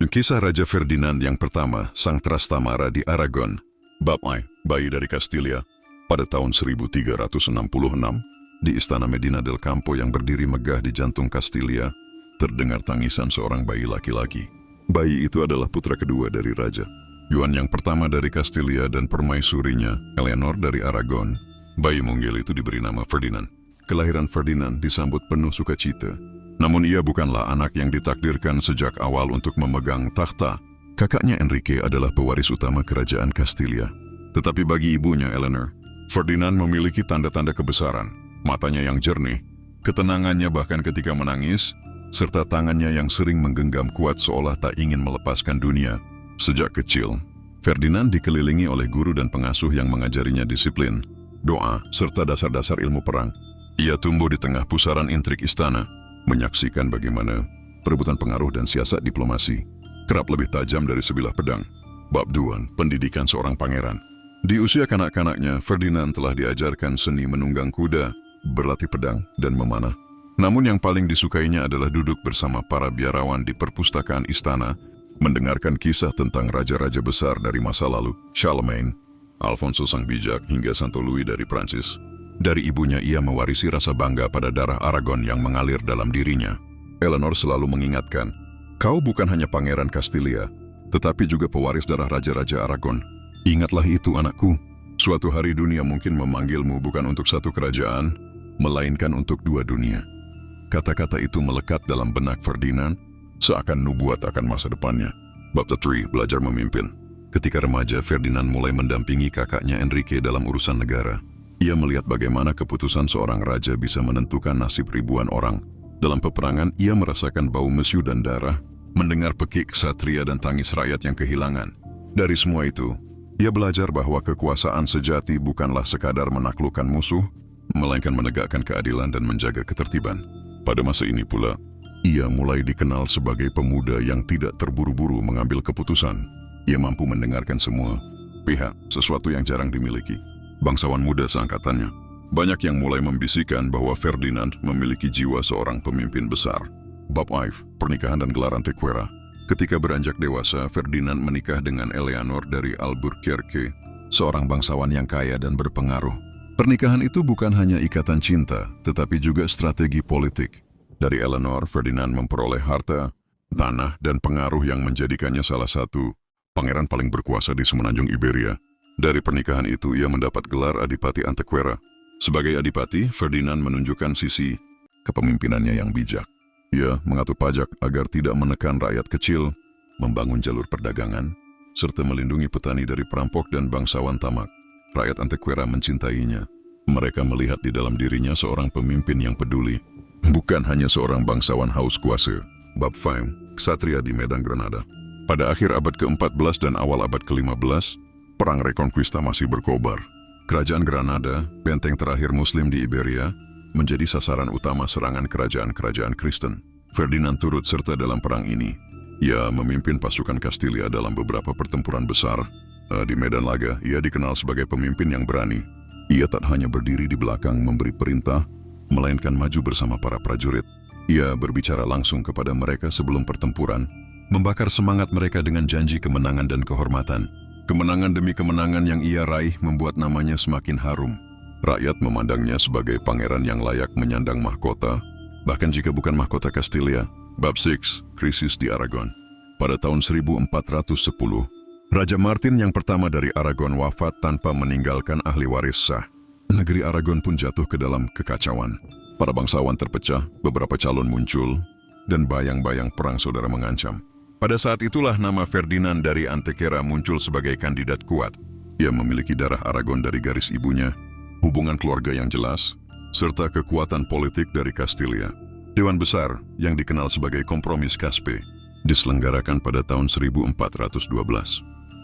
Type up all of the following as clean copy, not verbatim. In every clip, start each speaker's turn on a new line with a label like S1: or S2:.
S1: Kisah Raja Ferdinand yang pertama, Sang Trastamara di Aragon. Bab I, bayi dari Kastilia. Pada tahun 1366, di Istana Medina del Campo yang berdiri megah di jantung Kastilia, terdengar tangisan seorang bayi laki-laki. Bayi itu adalah putra kedua dari Raja Yuan yang pertama dari Kastilia dan permaisurinya, Eleanor dari Aragon. Bayi mungil itu diberi nama Ferdinand. Kelahiran Ferdinand disambut penuh sukacita. Namun ia bukanlah anak yang ditakdirkan sejak awal untuk memegang takhta. Kakaknya Enrique adalah pewaris utama kerajaan Kastilia. Tetapi bagi ibunya Eleanor, Ferdinand memiliki tanda-tanda kebesaran. Matanya yang jernih, ketenangannya bahkan ketika menangis, serta tangannya yang sering menggenggam kuat seolah tak ingin melepaskan dunia. Sejak kecil, Ferdinand dikelilingi oleh guru dan pengasuh yang mengajarinya disiplin, doa, serta dasar-dasar ilmu perang. Ia tumbuh di tengah pusaran intrik istana, menyaksikan bagaimana perebutan pengaruh dan siasat diplomasi kerap lebih tajam dari sebilah pedang. Bab 2, pendidikan seorang pangeran. Di usia kanak-kanaknya, Ferdinand telah diajarkan seni menunggang kuda, berlatih pedang, dan memanah. Namun yang paling disukainya adalah duduk bersama para biarawan di perpustakaan istana, mendengarkan kisah tentang raja-raja besar dari masa lalu, Charlemagne, Alfonso Sang Bijak, hingga Santo Louis dari Prancis. Dari ibunya ia mewarisi rasa bangga pada darah Aragon yang mengalir dalam dirinya. Eleanor selalu mengingatkan, "Kau bukan hanya pangeran Kastilia, tetapi juga pewaris darah raja-raja Aragon. Ingatlah itu anakku, suatu hari dunia mungkin memanggilmu bukan untuk satu kerajaan, melainkan untuk dua dunia." Kata-kata itu melekat dalam benak Ferdinand, seakan nubuat akan masa depannya. Bab 3, belajar memimpin. Ketika remaja, Ferdinand mulai mendampingi kakaknya Enrique dalam urusan negara. Ia melihat bagaimana keputusan seorang raja bisa menentukan nasib ribuan orang. Dalam peperangan, ia merasakan bau mesiu dan darah, mendengar pekik ksatria dan tangis rakyat yang kehilangan. Dari semua itu, ia belajar bahwa kekuasaan sejati bukanlah sekadar menaklukkan musuh, melainkan menegakkan keadilan dan menjaga ketertiban. Pada masa ini pula, ia mulai dikenal sebagai pemuda yang tidak terburu-buru mengambil keputusan. Ia mampu mendengarkan semua pihak, sesuatu yang jarang dimiliki bangsawan muda seangkatannya. Banyak yang mulai membisikkan bahwa Ferdinand memiliki jiwa seorang pemimpin besar. Bab 5, pernikahan dan gelar Antequera. Ketika beranjak dewasa, Ferdinand menikah dengan Eleanor dari Albuquerque, seorang bangsawan yang kaya dan berpengaruh. Pernikahan itu bukan hanya ikatan cinta, tetapi juga strategi politik. Dari Eleanor, Ferdinand memperoleh harta, tanah, dan pengaruh yang menjadikannya salah satu pangeran paling berkuasa di semenanjung Iberia. Dari pernikahan itu, ia mendapat gelar Adipati Antequera. Sebagai adipati, Ferdinand menunjukkan sisi kepemimpinannya yang bijak. Ia mengatur pajak agar tidak menekan rakyat kecil, membangun jalur perdagangan, serta melindungi petani dari perampok dan bangsawan tamak. Rakyat Antequera mencintainya. Mereka melihat di dalam dirinya seorang pemimpin yang peduli, bukan hanya seorang bangsawan haus kuasa. Bab 5, ksatria di medan Granada. Pada akhir abad ke-14 dan awal abad ke-15, Perang Reconquista masih berkobar. Kerajaan Granada, benteng terakhir Muslim di Iberia, menjadi sasaran utama serangan kerajaan-kerajaan Kristen. Ferdinand turut serta dalam perang ini. Ia memimpin pasukan Kastilia dalam beberapa pertempuran besar. Di medan laga, ia dikenal sebagai pemimpin yang berani. Ia tak hanya berdiri di belakang memberi perintah, melainkan maju bersama para prajurit. Ia berbicara langsung kepada mereka sebelum pertempuran, membakar semangat mereka dengan janji kemenangan dan kehormatan. Kemenangan demi kemenangan yang ia raih membuat namanya semakin harum. Rakyat memandangnya sebagai pangeran yang layak menyandang mahkota, bahkan jika bukan mahkota Kastilia. Bab 6, krisis di Aragon. Pada tahun 1410, Raja Martin yang pertama dari Aragon wafat tanpa meninggalkan ahli waris sah. Negeri Aragon pun jatuh ke dalam kekacauan. Para bangsawan terpecah, beberapa calon muncul, dan bayang-bayang perang saudara mengancam. Pada saat itulah nama Ferdinand dari Antequera muncul sebagai kandidat kuat. Ia memiliki darah Aragon dari garis ibunya, hubungan keluarga yang jelas, serta kekuatan politik dari Kastilia. Dewan Besar, yang dikenal sebagai Kompromis Caspe, diselenggarakan pada tahun 1412.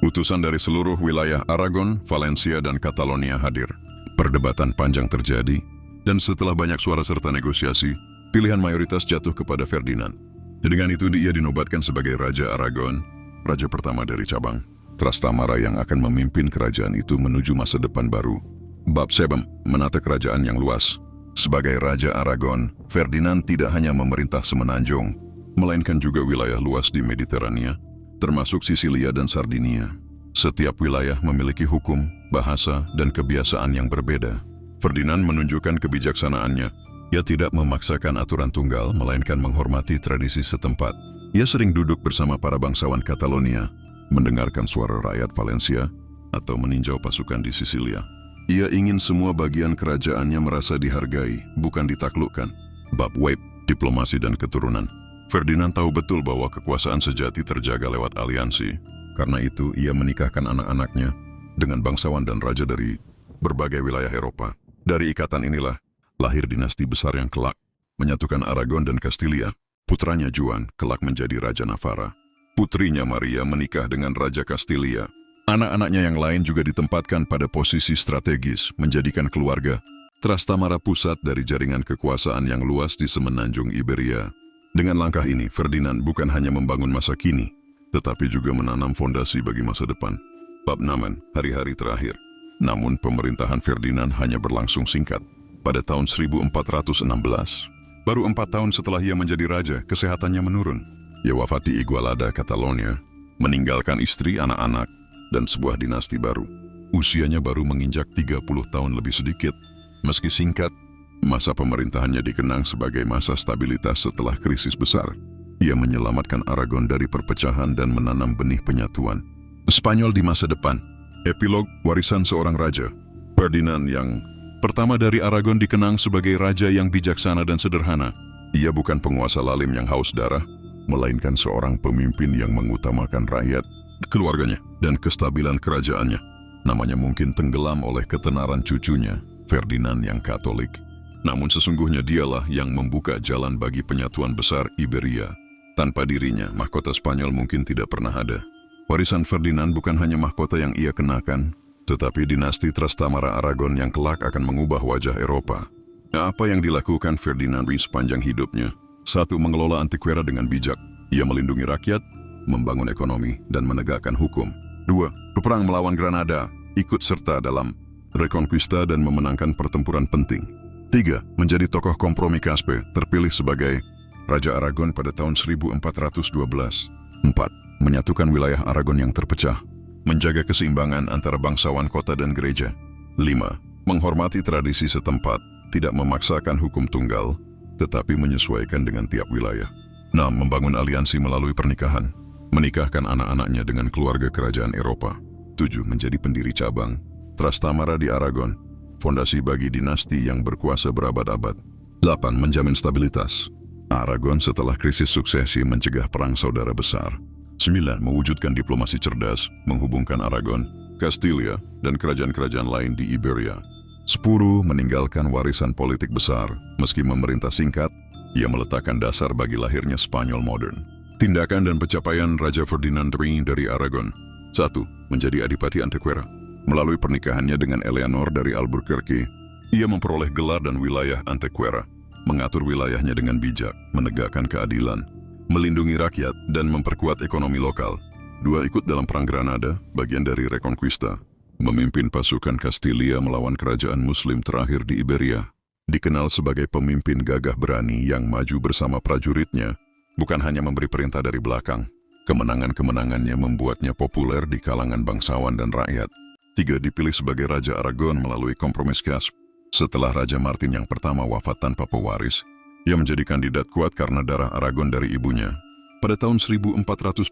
S1: Utusan dari seluruh wilayah Aragon, Valencia, dan Catalonia hadir. Perdebatan panjang terjadi, dan setelah banyak suara serta negosiasi, pilihan mayoritas jatuh kepada Ferdinand. Dengan itu ia dinobatkan sebagai Raja Aragon, raja pertama dari cabang Trastamara yang akan memimpin kerajaan itu menuju masa depan baru. Bab 7, menata kerajaan yang luas. Sebagai Raja Aragon, Ferdinand tidak hanya memerintah semenanjung, melainkan juga wilayah luas di Mediterania, termasuk Sisilia dan Sardinia. Setiap wilayah memiliki hukum, bahasa, dan kebiasaan yang berbeda. Ferdinand menunjukkan kebijaksanaannya. Ia tidak memaksakan aturan tunggal, melainkan menghormati tradisi setempat. Ia sering duduk bersama para bangsawan Catalonia, mendengarkan suara rakyat Valencia, atau meninjau pasukan di Sisilia. Ia ingin semua bagian kerajaannya merasa dihargai, bukan ditaklukkan. Bab Web, diplomasi dan keturunan. Ferdinand tahu betul bahwa kekuasaan sejati terjaga lewat aliansi. Karena itu, ia menikahkan anak-anaknya dengan bangsawan dan raja dari berbagai wilayah Eropa. Dari ikatan inilah, lahir dinasti besar yang kelak menyatukan Aragon dan Kastilia. Putranya Juan kelak menjadi Raja Navarra. Putrinya Maria menikah dengan Raja Kastilia. Anak-anaknya yang lain juga ditempatkan pada posisi strategis, menjadikan keluarga Trastamara pusat dari jaringan kekuasaan yang luas di semenanjung Iberia. Dengan langkah ini, Ferdinand bukan hanya membangun masa kini, tetapi juga menanam fondasi bagi masa depan. Bab 6, hari-hari terakhir. Namun pemerintahan Ferdinand hanya berlangsung singkat. Pada tahun 1416, baru 4 tahun setelah ia menjadi raja, kesehatannya menurun. Ia wafat di Igualada, Catalonia, meninggalkan istri, anak-anak, dan sebuah dinasti baru. Usianya baru menginjak 30 tahun lebih sedikit. Meski singkat, masa pemerintahannya dikenang sebagai masa stabilitas setelah krisis besar. Ia menyelamatkan Aragon dari perpecahan dan menanam benih penyatuan. Spanyol di masa depan. Epilog warisan seorang raja. Ferdinand yang pertama dari Aragon dikenang sebagai raja yang bijaksana dan sederhana. Ia bukan penguasa lalim yang haus darah, melainkan seorang pemimpin yang mengutamakan rakyat, keluarganya, dan kestabilan kerajaannya. Namanya mungkin tenggelam oleh ketenaran cucunya, Ferdinand yang Katolik. Namun sesungguhnya dialah yang membuka jalan bagi penyatuan besar Iberia. Tanpa dirinya, mahkota Spanyol mungkin tidak pernah ada. Warisan Ferdinand bukan hanya mahkota yang ia kenakan, tetapi dinasti Trastamara Aragon yang kelak akan mengubah wajah Eropa. Apa yang dilakukan Ferdinand sepanjang hidupnya? 1. Mengelola Antequera dengan bijak. Ia melindungi rakyat, membangun ekonomi, dan menegakkan hukum. 2. Berperang melawan Granada, ikut serta dalam Reconquista dan memenangkan pertempuran penting. 3. Menjadi tokoh kompromi Caspe, terpilih sebagai Raja Aragon pada tahun 1412. 4. Menyatukan wilayah Aragon yang terpecah, menjaga keseimbangan antara bangsawan kota dan gereja. 5. Menghormati tradisi setempat, tidak memaksakan hukum tunggal, tetapi menyesuaikan dengan tiap wilayah. 6. Membangun aliansi melalui pernikahan, menikahkan anak-anaknya dengan keluarga kerajaan Eropa. 7. Menjadi pendiri cabang Trastamara di Aragon, fondasi bagi dinasti yang berkuasa berabad-abad. 8. Menjamin stabilitas Aragon setelah krisis suksesi, mencegah perang saudara besar. 9. Mewujudkan diplomasi cerdas, menghubungkan Aragon, Kastilia, dan kerajaan-kerajaan lain di Iberia. 10. Meninggalkan warisan politik besar. Meski memerintah singkat, ia meletakkan dasar bagi lahirnya Spanyol modern. Tindakan dan pencapaian Raja Ferdinand III dari Aragon. 1. Menjadi Adipati Antequera. Melalui pernikahannya dengan Eleanor dari Albuquerque, ia memperoleh gelar dan wilayah Antequera, mengatur wilayahnya dengan bijak, menegakkan keadilan, melindungi rakyat, dan memperkuat ekonomi lokal. 2. Ikut dalam Perang Granada, bagian dari Reconquista, memimpin pasukan Kastilia melawan kerajaan Muslim terakhir di Iberia. Dikenal sebagai pemimpin gagah berani yang maju bersama prajuritnya, bukan hanya memberi perintah dari belakang. Kemenangan-kemenangannya membuatnya populer di kalangan bangsawan dan rakyat. 3. Dipilih sebagai Raja Aragon melalui kompromis Caspe. Setelah Raja Martin yang pertama wafat tanpa pewaris, ia menjadi kandidat kuat karena darah Aragon dari ibunya. Pada tahun 1412,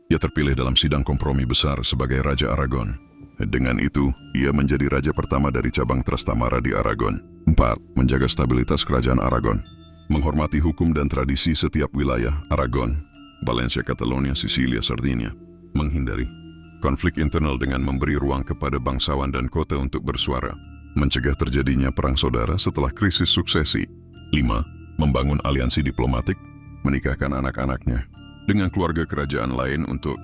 S1: ia terpilih dalam sidang kompromi besar sebagai Raja Aragon. Dengan itu, ia menjadi raja pertama dari cabang Trastamara di Aragon. 4. Menjaga stabilitas kerajaan Aragon. Menghormati hukum dan tradisi setiap wilayah Aragon, Valencia, Catalonia, Sisilia, Sardinia. Menghindari konflik internal dengan memberi ruang kepada bangsawan dan kota untuk bersuara. Mencegah terjadinya perang saudara setelah krisis suksesi. 5. Membangun aliansi diplomatik, menikahkan anak-anaknya dengan keluarga kerajaan lain untuk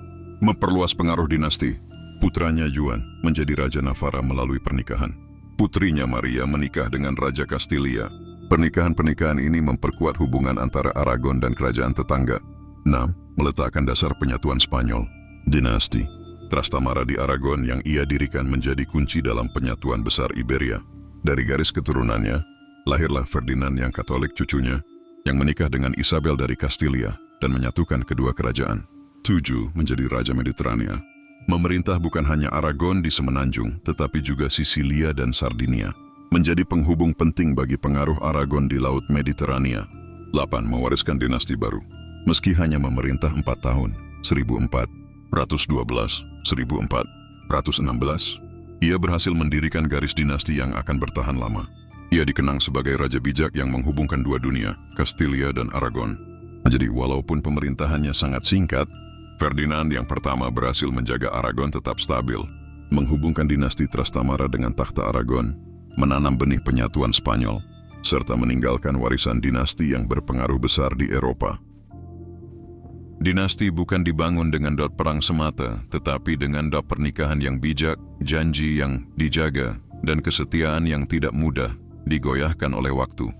S1: memperluas pengaruh dinasti. Putranya Juan menjadi Raja Navarra melalui pernikahan. Putrinya Maria menikah dengan Raja Kastilia. Pernikahan-pernikahan ini memperkuat hubungan antara Aragon dan kerajaan tetangga. 6. Meletakkan dasar penyatuan Spanyol. Dinasti Trastamara di Aragon yang ia dirikan menjadi kunci dalam penyatuan besar Iberia. Dari garis keturunannya, lahirlah Ferdinand yang Katolik, cucunya, yang menikah dengan Isabel dari Kastilia dan menyatukan kedua kerajaan. VII menjadi Raja Mediterania. Memerintah bukan hanya Aragon di Semenanjung, tetapi juga Sisilia dan Sardinia. Menjadi penghubung penting bagi pengaruh Aragon di Laut Mediterania. 8. Mewariskan dinasti baru. Meski hanya memerintah 4 tahun, 1412, 1416, ia berhasil mendirikan garis dinasti yang akan bertahan lama. Ia dikenang sebagai raja bijak yang menghubungkan dua dunia, Kastilia dan Aragon. Jadi walaupun pemerintahannya sangat singkat, Ferdinand yang pertama berhasil menjaga Aragon tetap stabil, menghubungkan dinasti Trastamara dengan takhta Aragon, menanam benih penyatuan Spanyol, serta meninggalkan warisan dinasti yang berpengaruh besar di Eropa. Dinasti bukan dibangun dengan dot perang semata, tetapi dengan dot pernikahan yang bijak, janji yang dijaga, dan kesetiaan yang tidak mudah digoyahkan oleh waktu.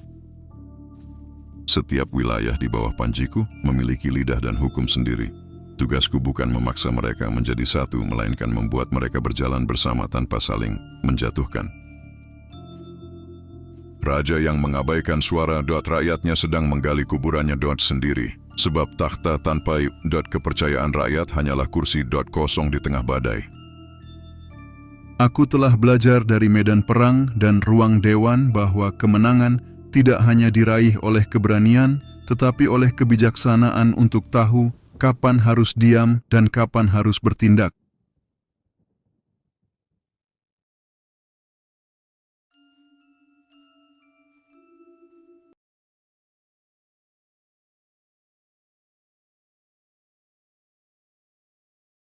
S1: Setiap wilayah di bawah panjiku memiliki lidah dan hukum sendiri. Tugasku bukan memaksa mereka menjadi satu, melainkan membuat mereka berjalan bersama tanpa saling menjatuhkan. Raja yang mengabaikan suara rakyatnya sedang menggali kuburannya sendiri, sebab takhta tanpa kepercayaan rakyat hanyalah kursi kosong di tengah badai. Aku telah belajar dari medan perang dan ruang dewan bahwa kemenangan tidak hanya diraih oleh keberanian, tetapi oleh kebijaksanaan untuk tahu kapan harus diam dan kapan harus bertindak.